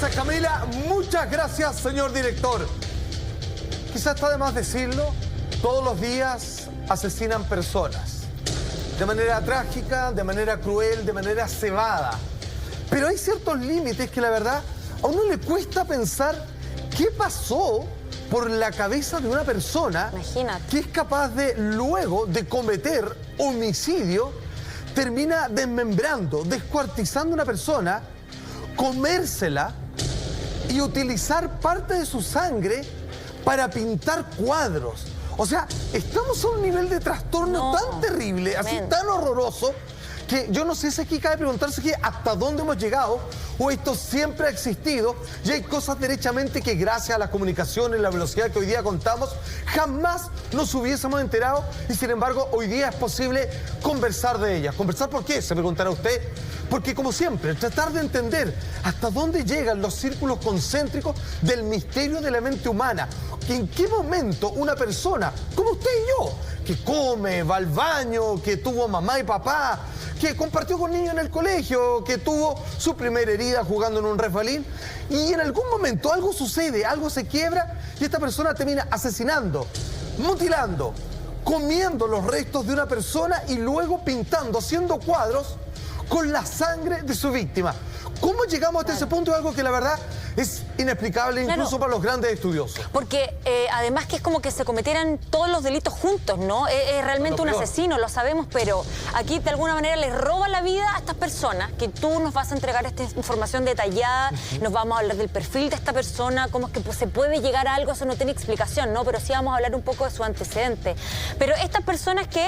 gracias, Camila. Muchas gracias, señor director. Quizás está de más decirlo, todos los días asesinan personas. De manera trágica, de manera cruel, de manera cebada. Pero hay ciertos límites que la verdad a uno le cuesta pensar qué pasó por la cabeza de una persona. Imagínate. Que es capaz de, luego de cometer homicidio, termina desmembrando, descuartizando a una persona, comérsela y utilizar parte de su sangre para pintar cuadros. O sea, estamos a un nivel de trastorno tan terrible, así tan horroroso, que yo no sé si aquí cabe preguntarse que hasta dónde hemos llegado o esto siempre ha existido y hay cosas derechamente que gracias a las comunicaciones, la velocidad que hoy día contamos, jamás nos hubiésemos enterado y sin embargo hoy día es posible conversar de ellas. ¿Conversar por qué? Se preguntará usted. Porque como siempre, tratar de entender hasta dónde llegan los círculos concéntricos del misterio de la mente humana. Que en qué momento una persona, como usted y yo, que come, va al baño, que tuvo mamá y papá, que compartió con niños en el colegio, que tuvo su primera herida jugando en un resbalín, y en algún momento algo sucede, algo se quiebra y esta persona termina asesinando, mutilando, comiendo los restos de una persona y luego pintando, haciendo cuadros con la sangre de su víctima. ¿Cómo llegamos hasta ese punto? Es algo que la verdad es inexplicable incluso para los grandes estudiosos. Porque además que es como que se cometieran todos los delitos juntos, ¿no? Es realmente un asesino, lo sabemos, pero aquí de alguna manera le roba la vida a estas personas, que tú nos vas a entregar esta información detallada, nos vamos a hablar del perfil de esta persona, cómo es que se puede llegar a algo, eso no tiene explicación, ¿no? Pero sí vamos a hablar un poco de su antecedente. Pero estas personas que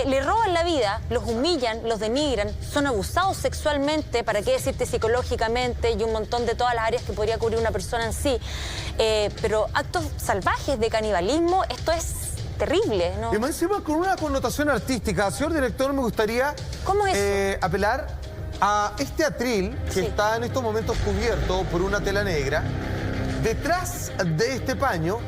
le roban la vida, los humillan, los denigran, son abusados sexualmente, para qué decirte psicológicamente y un montón de todas las áreas que podría cubrir una persona en sí, pero actos salvajes de canibalismo, esto es terrible, ¿no? Y más encima con una connotación artística. Señor director, me gustaría apelar a este atril que está en estos momentos cubierto por una tela negra. Detrás de este paño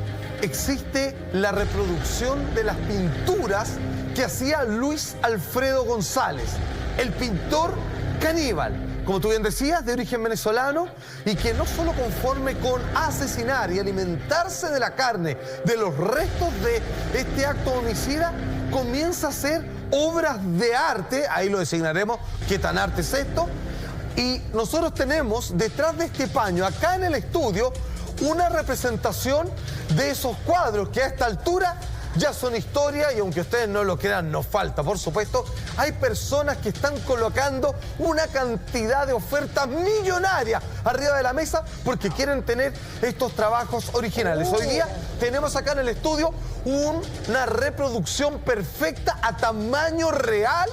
existe la reproducción de las pinturas que hacía Luis Alfredo González, el pintor caníbal. Como tú bien decías, de origen venezolano y que no solo conforme con asesinar y alimentarse de la carne, de los restos de este acto homicida, comienza a hacer obras de arte, ahí lo designaremos, qué tan arte es esto, y nosotros tenemos detrás de este paño, acá en el estudio, una representación de esos cuadros que a esta altura ya son historia y aunque ustedes no lo crean, nos falta, por supuesto. Hay personas que están colocando una cantidad de ofertas millonarias arriba de la mesa porque quieren tener estos trabajos originales. Hoy día tenemos acá en el estudio una reproducción perfecta a tamaño real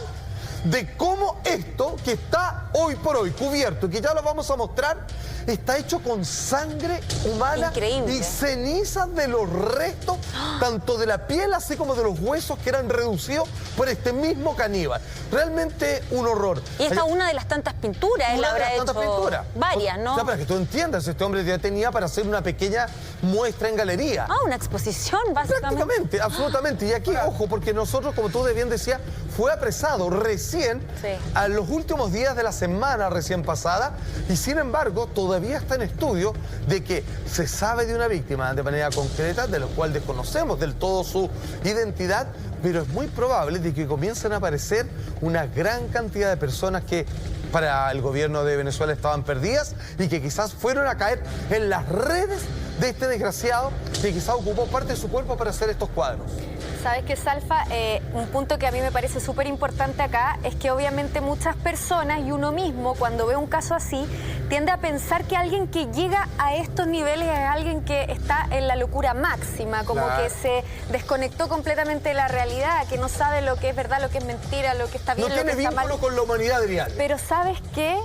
de cómo esto que está hoy por hoy cubierto, que ya lo vamos a mostrar, está hecho con sangre humana. Increíble. Y cenizas de los restos, tanto de la piel así como de los huesos que eran reducidos por este mismo caníbal. Realmente un horror. Y esta es una de las tantas pinturas, él habrá hecho varias, ¿no? O sea, para que tú entiendas, este hombre ya tenía para hacer una pequeña muestra en galería. Ah, una exposición, básicamente. Prácticamente, absolutamente. Y aquí, ojo, porque nosotros, como tú bien decías, fue apresado recién, a los últimos días de la semana recién pasada, y sin embargo, todavía está en estudio de que se sabe de una víctima de manera concreta, de la cual desconocemos del todo su identidad, pero es muy probable de que comiencen a aparecer una gran cantidad de personas que para el gobierno de Venezuela estaban perdidas y que quizás fueron a caer en las redes de este desgraciado que quizás ocupó parte de su cuerpo para hacer estos cuadros. ¿Sabes qué, Salfa? Un punto que a mí me parece súper importante acá es que obviamente muchas personas y uno mismo cuando ve un caso así tiende a pensar que alguien que llega a estos niveles es alguien que está en la locura máxima, como que se desconectó completamente de la realidad, que no sabe lo que es verdad, lo que es mentira, lo que está bien, no lo que está mal. No tiene vínculo con la humanidad real. Pero ¿sabes qué?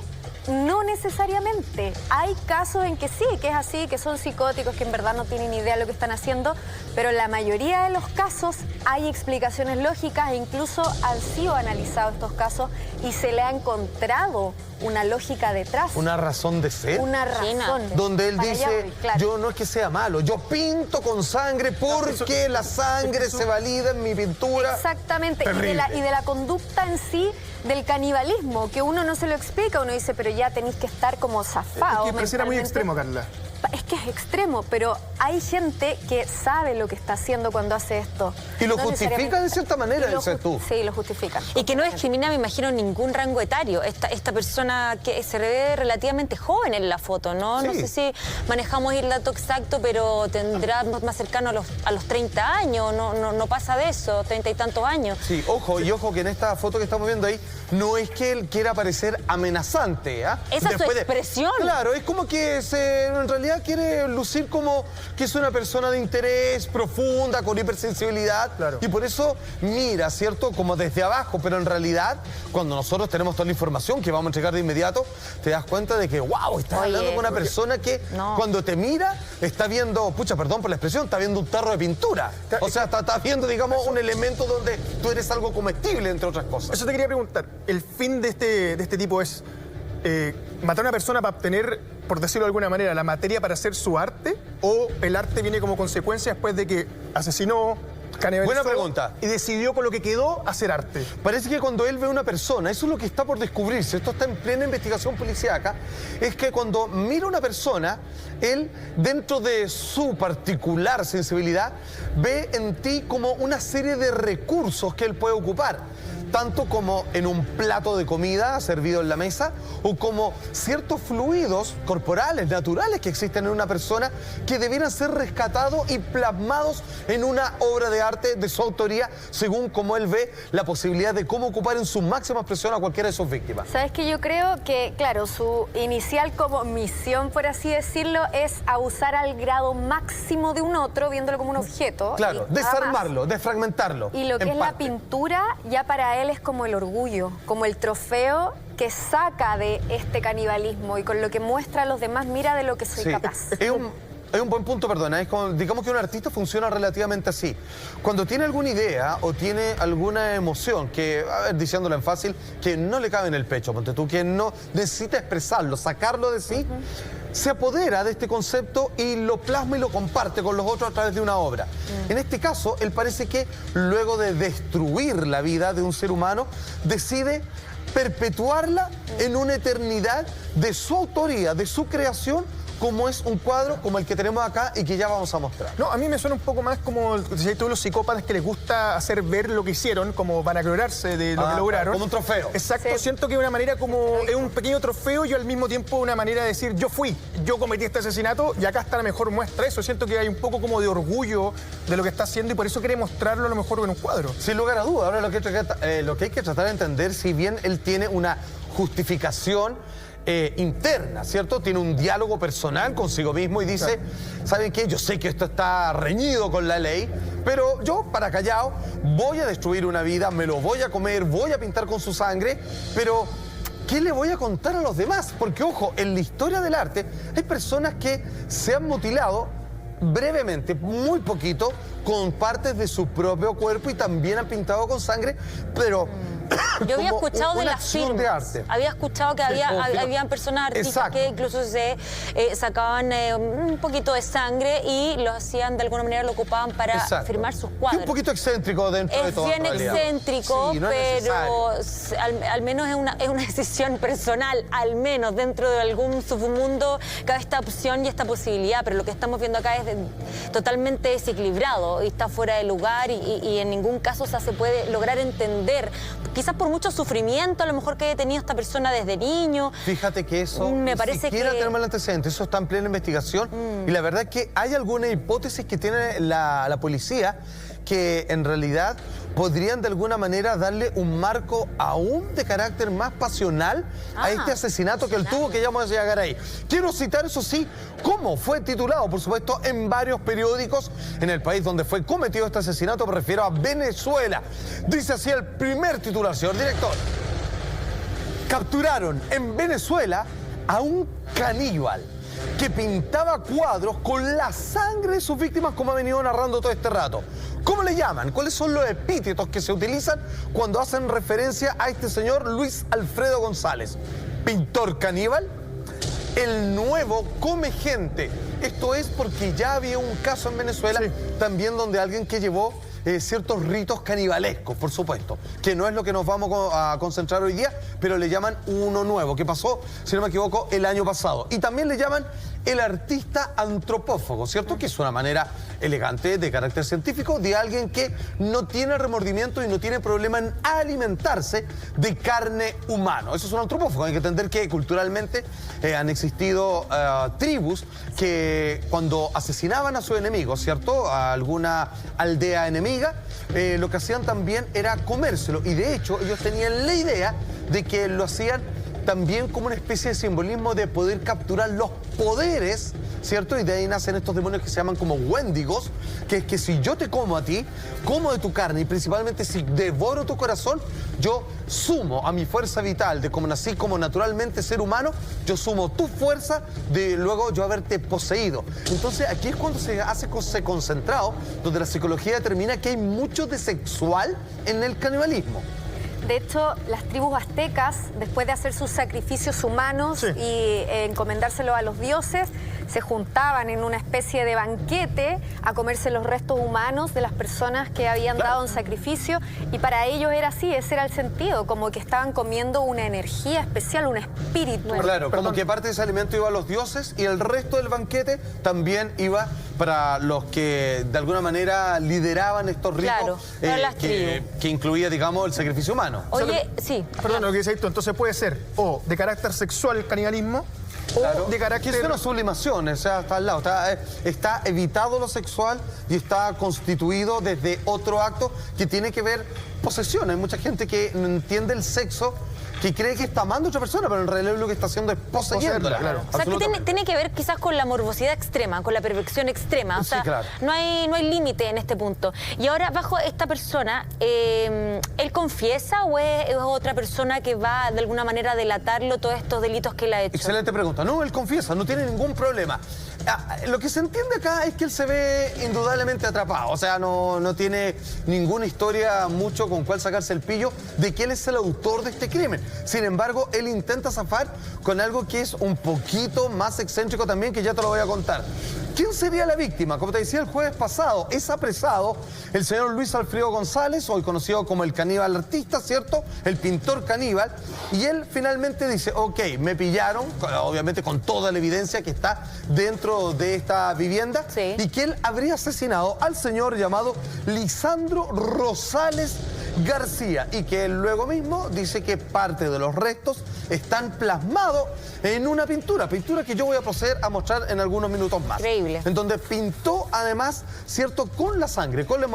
No necesariamente. Hay casos en que sí, que es así, que son psicóticos, que en verdad no tienen idea de lo que están haciendo, pero en la mayoría de los casos hay explicaciones lógicas e incluso han sido analizados estos casos y se le ha encontrado una lógica detrás. Una razón de ser. Una razón. Donde él Para dice, allá voy, claro. yo no es que sea malo, yo pinto con sangre porque la sangre se valida en mi pintura. Exactamente, Terrible. y de la conducta en sí del canibalismo, que uno no se lo explica, uno dice, pero ya tenéis que estar como zafado. Es que pareciera muy extremo, Carla. Es que es extremo, pero hay gente que sabe lo que está haciendo cuando hace esto. Y lo No justifica necesariamente- de cierta manera, y lo dices tú. Sí, lo justifican. Y que no discrimina, me imagino, ningún rango etario. Esta persona que se ve relativamente joven en la foto, ¿no? Sí. No sé si manejamos el dato exacto, pero tendrá más cercano a los 30 años, no pasa de eso, 30 y tantos años. Sí, ojo, y ojo que en esta foto que estamos viendo ahí, no es que él quiera parecer amenazante, ¿ah? Esa es su expresión. Claro, es como que en realidad quiere lucir como que es una persona de interés profunda, con hipersensibilidad. Claro. Y por eso mira, ¿cierto? Como desde abajo, pero en realidad, cuando nosotros tenemos toda la información que vamos a entregar de inmediato, te das cuenta de que, wow, estás Oye, hablando con una persona que no. cuando te mira, está viendo, pucha, perdón por la expresión, está viendo un tarro de pintura. O sea, está viendo, digamos, un elemento donde tú eres algo comestible, entre otras cosas. Eso te quería preguntar. ¿El fin de este tipo es matar a una persona para obtener, por decirlo de alguna manera, la materia para hacer su arte? ¿O el arte viene como consecuencia después de que asesinó, canibalizó? Buena pregunta. Y decidió con lo que quedó hacer arte. Parece que cuando él ve a una persona, eso es lo que está por descubrirse, esto está en plena investigación policíaca, es que cuando mira a una persona, él, dentro de su particular sensibilidad, ve en ti como una serie de recursos que él puede ocupar, tanto como en un plato de comida servido en la mesa, o como ciertos fluidos corporales, naturales que existen en una persona que debieran ser rescatados y plasmados en una obra de arte de su autoría, según como él ve la posibilidad de cómo ocupar en su máxima expresión a cualquiera de sus víctimas. ¿Sabes qué? Yo creo que, claro, su inicial como misión, por así decirlo, es abusar al grado máximo de un otro, viéndolo como un objeto. Claro, y nada más. desarmarlo, desfragmentarlo. Y lo que en es la parte. pintura, ya para él es como el orgullo, como el trofeo que saca de este canibalismo y con lo que muestra a los demás, mira de lo que soy Sí. capaz. Es un buen punto, perdona. Es como, digamos que un artista funciona relativamente así. Cuando tiene alguna idea o tiene alguna emoción que, a ver, diciéndolo en fácil, que no le cabe en el pecho, ponte tú, que no necesita expresarlo, sacarlo de sí, se apodera de este concepto y lo plasma y lo comparte con los otros a través de una obra. En este caso, él parece que luego de destruir la vida de un ser humano, decide perpetuarla en una eternidad de su autoría, de su creación, como es un cuadro como el que tenemos acá y que ya vamos a mostrar. No, a mí me suena un poco más como decías tú, los psicópatas que les gusta hacer ver lo que hicieron, como van a gloriarse de lo que lograron. Como un trofeo. Exacto, Sí. siento que es una manera como, es un pequeño trofeo y al mismo tiempo una manera de decir, yo cometí este asesinato y acá está la mejor muestra de eso. Siento que hay un poco como de orgullo de lo que está haciendo y por eso quiere mostrarlo a lo mejor en un cuadro. Sin lugar a dudas. Ahora lo que hay que tratar de entender, si bien él tiene una justificación interna, ¿cierto? Tiene un diálogo personal consigo mismo y dice, ¿saben qué? Yo sé que esto está reñido con la ley, pero yo, para callado, voy a destruir una vida, me lo voy a comer, voy a pintar con su sangre, pero ¿qué le voy a contar a los demás? Porque, ojo, en la historia del arte hay personas que se han mutilado brevemente, muy poquito, con partes de su propio cuerpo y también han pintado con sangre, pero Yo había como escuchado de una las acción de firmas. arte. Había escuchado que habían personas artistas Exacto. que incluso se sacaban un poquito de sangre y lo hacían de alguna manera, lo ocupaban para Exacto. firmar sus Es cuadros. un poquito excéntrico dentro de Es todo. bien en realidad. excéntrico, Sí, no es pero necesario. al menos es una decisión personal, al menos dentro de algún submundo cabe esta opción y esta posibilidad, pero lo que estamos viendo acá es totalmente desequilibrado y está fuera de lugar y en ningún caso se puede lograr entender, quizás por mucho sufrimiento a lo mejor que haya tenido esta persona desde niño. Fíjate que eso Me ni parece siquiera que- tenemos el antecedente, eso está en plena investigación y la verdad es que hay alguna hipótesis que tiene la policía que en realidad podrían de alguna manera darle un marco aún de carácter más pasional a este asesinato que él tuvo, que ya vamos a llegar ahí. Quiero citar, eso sí, cómo fue titulado, por supuesto, en varios periódicos en el país donde fue cometido este asesinato, me refiero a Venezuela. Dice así el primer titular, señor director. Capturaron en Venezuela a un caníbal que pintaba cuadros con la sangre de sus víctimas, como ha venido narrando todo este rato. ¿Cómo le llaman? ¿Cuáles son los epítetos que se utilizan cuando hacen referencia a este señor Luis Alfredo González? pintor caníbal, el nuevo come gente. Esto es porque ya había un caso en Venezuela también donde alguien que llevó ciertos ritos canibalescos, por supuesto, que no es lo que nos vamos a concentrar hoy día, pero le llaman uno nuevo, que pasó, si no me equivoco, el año pasado. Y también le llaman el artista antropófago, ¿cierto? Que es una manera elegante, de carácter científico, de alguien que no tiene remordimiento y no tiene problema en alimentarse de carne humana. Eso es un antropófago. Hay que entender que culturalmente han existido tribus que cuando asesinaban a sus enemigos, ¿cierto? A alguna aldea enemiga, lo que hacían también era comérselo. Y de hecho, ellos tenían la idea de que lo hacían también como una especie de simbolismo de poder capturar los poderes, ¿cierto? Y de ahí nacen estos demonios que se llaman como Wendigos, que es que si yo te como a ti, como de tu carne y principalmente si devoro tu corazón, yo sumo a mi fuerza vital de como nací como naturalmente ser humano, yo sumo tu fuerza de luego yo haberte poseído. Entonces aquí es cuando se hace concentrado, donde la psicología determina que hay mucho de sexual en el canibalismo. De hecho, las tribus aztecas, después de hacer sus sacrificios humanos y encomendárselos a los dioses, se juntaban en una especie de banquete a comerse los restos humanos de las personas que habían dado un sacrificio, y para ellos era así, ese era el sentido, como que estaban comiendo una energía especial, un espíritu. Claro, como que parte de ese alimento iba a los dioses y el resto del banquete también iba para los que de alguna manera lideraban estos ritos, que incluía, digamos, el sacrificio humano. Oye, sí. Perdón, lo que dice esto, entonces puede ser o de carácter sexual el canibalismo, o de carácter... Que es una sublimación, o sea, está al lado. Está evitado lo sexual y está constituido desde otro acto que tiene que ver posesión. Hay mucha gente que no entiende el sexo, que cree que está amando a otra persona, pero en realidad lo que está haciendo es poseyéndola. Claro. O sea, que tiene que ver quizás con la morbosidad extrema, con la perversión extrema. O sea, sí, claro. no hay límite en este punto. Y ahora, bajo esta persona, ¿él confiesa o es otra persona que va de alguna manera a delatarlo todos estos delitos que él ha hecho? Excelente pregunta. No, él confiesa, no tiene ningún problema. Lo que se entiende acá es que él se ve indudablemente atrapado. O sea, no tiene ninguna historia mucho con cuál sacarse el pillo de que él es el autor de este crimen. Sin embargo, él intenta zafar con algo que es un poquito más excéntrico también, que ya te lo voy a contar. ¿Quién sería la víctima? Como te decía el jueves pasado, es apresado el señor Luis Alfredo González, hoy conocido como el caníbal artista, ¿cierto? El pintor caníbal. Y él finalmente dice, ok, me pillaron, obviamente con toda la evidencia que está dentro de esta vivienda, y que él habría asesinado al señor llamado Lisandro Rosales García, y que él luego mismo dice que parte de los restos están plasmados en una pintura que yo voy a proceder a mostrar en algunos minutos más. Increíble. En donde pintó además, ¿cierto?, con la sangre, con la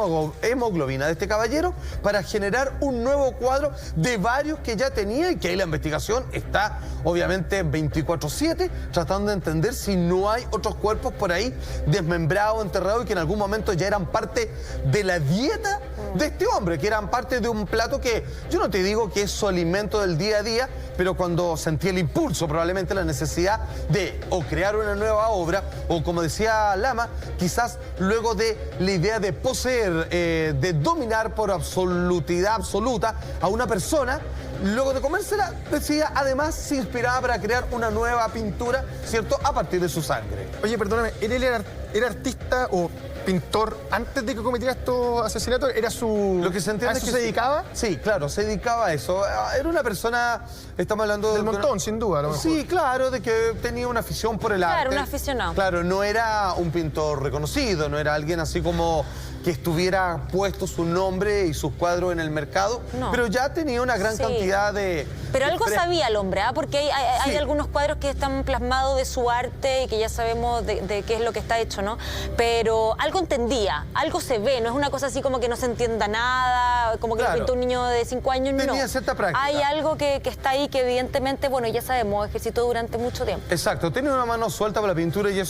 hemoglobina de este caballero para generar un nuevo cuadro de varios que ya tenía, y que ahí la investigación está obviamente 24/7 tratando de entender si no hay otros cuerpos por ahí desmembrados, enterrados, y que en algún momento ya eran parte de la dieta de este hombre, que eran parte de un plato que yo no te digo que es su alimento del día a día, pero cuando sentía el impulso, probablemente la necesidad de o crear una nueva obra, o como decía Lama, quizás luego de la idea de poseer, de dominar por absolutidad absoluta a una persona, luego de comérsela, decía, además se inspiraba para crear una nueva pintura, ¿cierto?, a partir de su sangre. Oye, perdóname, ¿él era artista o pintor antes de que cometiera estos asesinatos? ¿Era su... Lo que se entiende ¿A es eso que se dedicaba? Sí, claro, se dedicaba a eso. Era una persona, estamos hablando del montón, sin duda, a lo mejor. Sí, claro, de que tenía una afición por el arte. Claro, un aficionado. Claro, no era un pintor reconocido, no era alguien así como que estuviera puesto su nombre y sus cuadros en el mercado, no. Pero ya tenía una gran cantidad de... Pero algo sabía el hombre, ¿ah? Porque hay algunos cuadros que están plasmados de su arte y que ya sabemos de qué es lo que está hecho, ¿no? Pero algo entendía, algo se ve, no es una cosa así como que no se entienda nada, como que lo pintó un niño de 5 años, no. Tenía cierta práctica. Hay algo que está ahí que evidentemente, bueno, ya sabemos, ejercitó durante mucho tiempo. Exacto, tenía una mano suelta para la pintura y eso